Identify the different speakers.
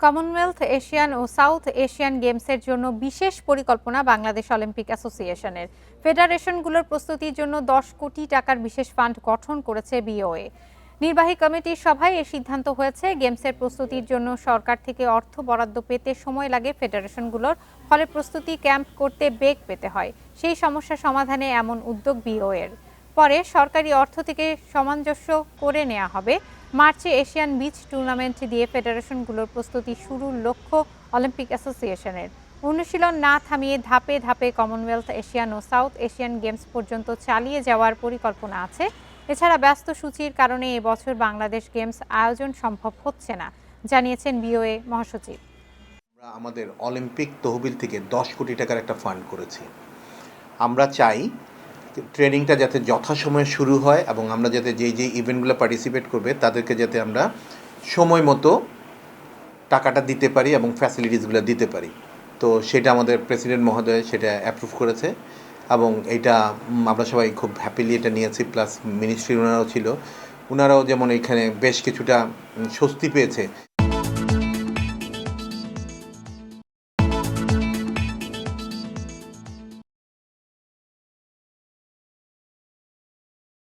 Speaker 1: Commonwealth Asian ও south Asian গেমসের জন্য বিশেষ পরিকল্পনা বাংলাদেশ অলিম্পিক অ্যাসোসিয়েশনের। ফেডারেশনগুলোর প্রস্তুতির জন্য 10 কোটি টাকার বিশেষ ফান্ড গঠন করেছে বিওএ। নির্বাহী কমিটির সভায় এ সিদ্ধান্ত হয়েছে। গেমসের প্রস্তুতির জন্য সরকার থেকে অর্থ বরাদ্দ পেতে সময় লাগে ফেডারেশনগুলোর, ফলে প্রস্তুতি ক্যাম্প করতে বেগ পেতে হয়। সেই সমস্যা সমাধানে এমন উদ্যোগ বিওএর। পরে সরকারি অর্থ থেকে সামঞ্জস্য করে নেওয়া হবে। মার্চে এশিয়ান বিচ টুর্নামেন্ট দিয়ে ফেডারেশনগুলোর প্রস্তুতি শুরুর লক্ষ্য অলিম্পিক অ্যাসোসিয়েশনের। অনুশীলন না থামিয়ে ধাপে ধাপে কমনওয়েলথ এশিয়ান ও সাউথ এশিয়ান গেমস পর্যন্ত চালিয়ে যাওয়ার পরিকল্পনা আছে। এছাড়া ব্যস্ত সূচির কারণে এবছর বাংলাদেশ গেমস আয়োজন সম্ভব হচ্ছে না, জানিয়েছেন বিওএ মহাসচিব।
Speaker 2: আমরা আমাদের অলিম্পিক তহবিল থেকে 10 কোটি টাকার একটা ফান্ড করেছি। আমরা চাই ট্রেনিংটা যাতে যথাসময়ে শুরু হয় এবং আমরা যাতে যেই ইভেন্টগুলো পার্টিসিপেট করবে তাদেরকে যাতে আমরা সময় মতো টাকাটা দিতে পারি এবং ফ্যাসিলিটিসগুলো দিতে পারি। তো সেটা আমাদের প্রেসিডেন্ট মহোদয় সেটা অ্যাপ্রুভ করেছে এবং এইটা আমরা সবাই খুব হ্যাপিলি এটা নিয়েছি। প্লাস মিনিস্ট্রি ওনারাও ছিল, ওনারাও যেমন এখানে বেশ কিছুটা স্বস্তি পেয়েছে।